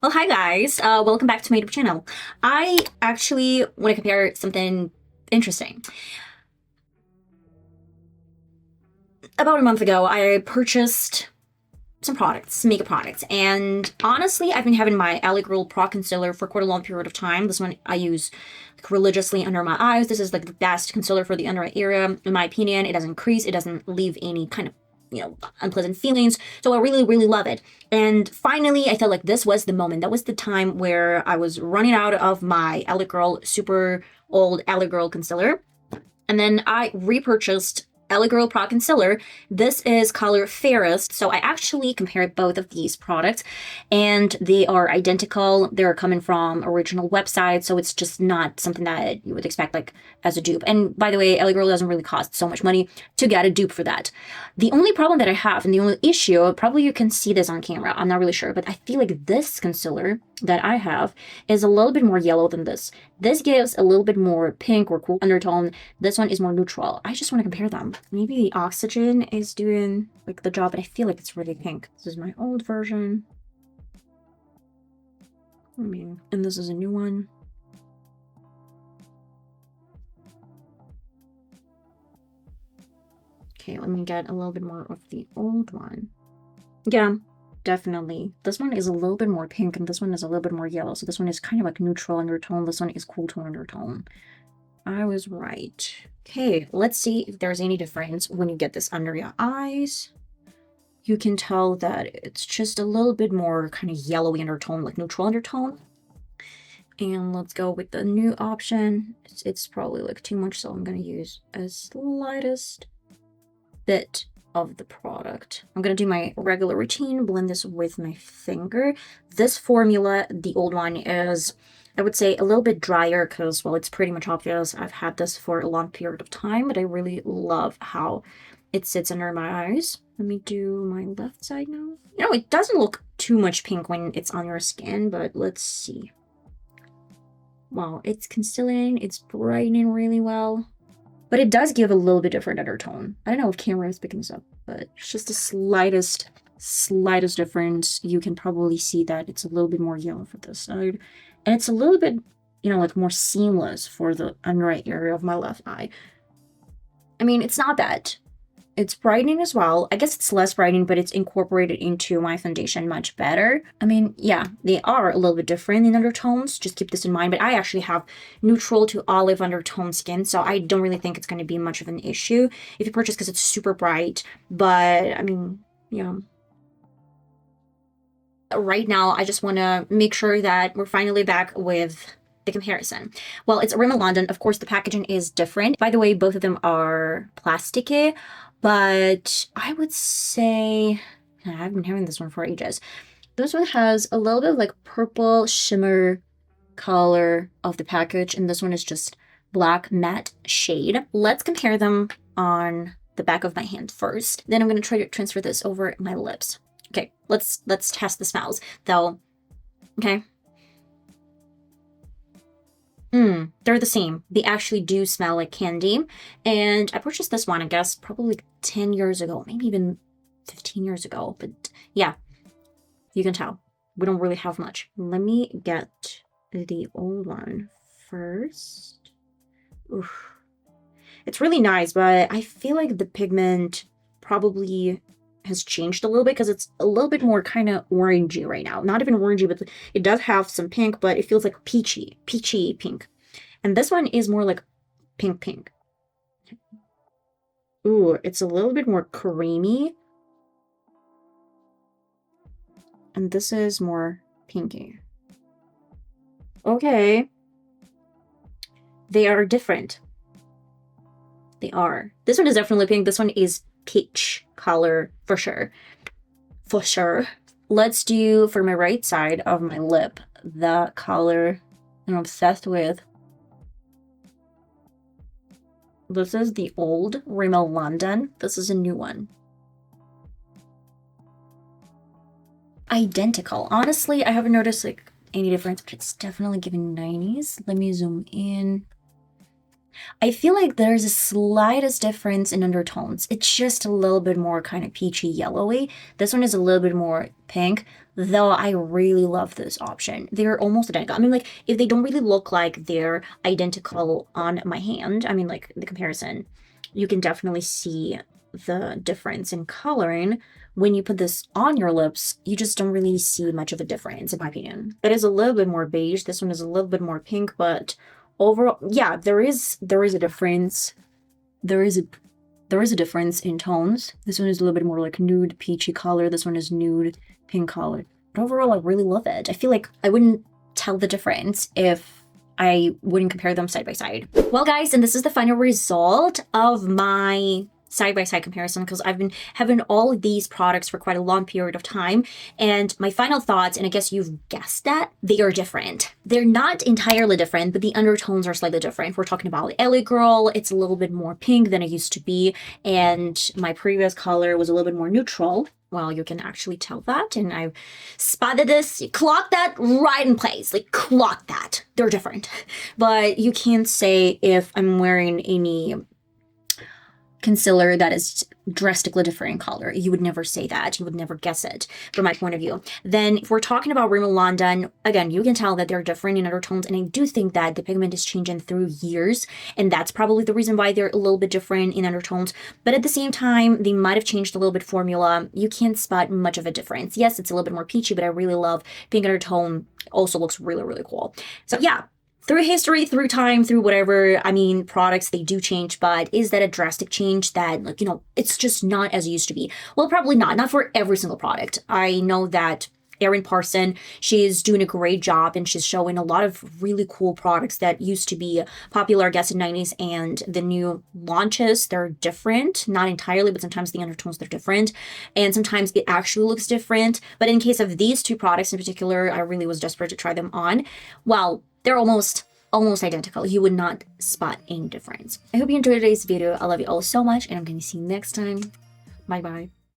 Well, hi guys. Welcome back to my YouTube channel. I actually want to compare something interesting. About a month ago, I purchased some products, makeup products, and honestly, I've been having my L.A.Girl Pro Concealer for quite a long period of time. This one I use like religiously under my eyes. This is like the best concealer for the under eye area, in my opinion. It doesn't crease, it doesn't leave any kind of unpleasant feelings. So I really, really love it. And finally, I felt like this was the moment. That was the time where I was running out of my L.A.Girl super old L.A.Girl concealer. And then I repurchased L.A.Girl Pro Concealer. This is color Fairest. So I actually compared both of these products and they are identical. They're coming from original websites, so it's just not something that you would expect like as a dupe. And by the way, L.A.Girl doesn't really cost so much money to get a dupe for that. The only problem that I have and the only issue, probably you can see this on camera, I'm not really sure, but I feel like this concealer that I have is a little bit more yellow than this. This gives a little bit more pink or cool undertone. This one is more neutral. I just want to compare them. Maybe the Oxygen is doing like the job, but I feel like it's really pink. This is my old version. And this is a new one. Okay, let me get a little bit more of the old one. Yeah, definitely. This one is a little bit more pink and this one is a little bit more yellow. So this one is kind of like neutral undertone. This one is cool tone undertone. I was right. Okay, let's see if there's any difference when you get this under your eyes. You can tell that it's just a little bit more kind of yellowy undertone, like neutral undertone. And let's go with the new option. It's probably like too much, so I'm gonna use a slightest bit of the product. I'm gonna do my regular routine, blend this with my finger. This formula, the old one, is I would say a little bit drier because, well, it's pretty much obvious. I've had this for a long period of time, but I really love how it sits under my eyes. Let me do my left side now. It doesn't look too much pink when it's on your skin, but let's see. Wow, it's concealing, it's brightening really well. But it does give a little bit different undertone. I don't know if camera is picking this up, but it's just the slightest difference. You can probably see that it's a little bit more yellow for this side. And it's a little bit, like more seamless for the under eye area of my left eye. I mean, it's not bad. It's brightening as well. I guess it's less brightening, but it's incorporated into my foundation much better. I mean, yeah, they are a little bit different in undertones. Just keep this in mind. But I actually have neutral to olive undertone skin, so I don't really think it's going to be much of an issue if you purchase because it's super bright. But, I mean, yeah. Right now, I just want to make sure that we're finally back with the comparison. Well, it's Rimmel London. Of course, the packaging is different. By the way, both of them are plasticky, but I would say I've been having this one for ages. This one has a little bit of like purple shimmer color of the package, and this one is just black matte shade. Let's compare them on the back of my hand first. Then I'm going to try to transfer this over my lips. Okay, let's test the smells though. Okay. They're the same. They actually do smell like candy. And I purchased this one, I guess, probably 10 years ago, maybe even 15 years ago. But yeah, you can tell. We don't really have much. Let me get the old one first. Oof. It's really nice, but I feel like the pigment probably has changed a little bit because it's a little bit more kind of orangey right now. Not even orangey, but it does have some pink, but it feels like peachy pink. And this one is more like pink. Ooh, it's a little bit more creamy. And this is more pinky. Okay. They are different. They are. This one is definitely pink. This one is peach color for sure. For sure. Let's do, for my right side of my lip, the color I'm obsessed with. This is the old Rimmel London. This is a new one. Identical. Honestly, I haven't noticed like any difference, but it's definitely giving 90s. Let me zoom in. I feel like there's a slightest difference in undertones. It's just a little bit more kind of peachy yellowy. This one is a little bit more pink, though I really love this option. They're almost identical. I mean, like, if they don't really look like they're identical on my hand, I mean, like, the comparison, you can definitely see the difference in coloring. When you put this on your lips, you just don't really see much of a difference, in my opinion. It is a little bit more beige. This one is a little bit more pink, but overall, yeah, there is a difference. There is a there is a difference in tones. This one is a little bit more like nude peachy color. This one is nude pink color. But overall, I really love it. I feel like I wouldn't tell the difference if I wouldn't compare them side by side. Well, guys, and this is the final result of my side-by-side comparison, because I've been having all of these products for quite a long period of time, and my final thoughts, and I guess you've guessed that, they are different. They're not entirely different, but the undertones are slightly different. We're talking about L.A. Girl, it's a little bit more pink than it used to be, and my previous color was a little bit more neutral. Well, you can actually tell that, and I've spotted this, clocked that right in place, like clocked that. They're different. But you can't say if I'm wearing any concealer that is drastically different in color. You would never say that. You would never guess it from my point of view. Then if we're talking about Rimmel London, again, you can tell that they're different in undertones, and I do think that the pigment is changing through years, and that's probably the reason why they're a little bit different in undertones. But at the same time, they might have changed a little bit formula. You can't spot much of a difference. Yes, it's a little bit more peachy, but I really love pink undertone. Also looks really, really cool. So yeah, through history, through time, through whatever, I mean, products, they do change, but is that a drastic change that, like, you know, it's just not as it used to be? Well, probably not for every single product. I know that Erin Parson, she's doing a great job, and she's showing a lot of really cool products that used to be popular, I guess, in 90s, and the new launches, they're different, not entirely, but sometimes the undertones, they're different, and sometimes it actually looks different. But in case of these two products in particular, I really was desperate to try them on. Well, they're almost identical. You would not spot any difference. I hope you enjoyed today's video. I love you all so much, and I'm going to see you next time. Bye bye.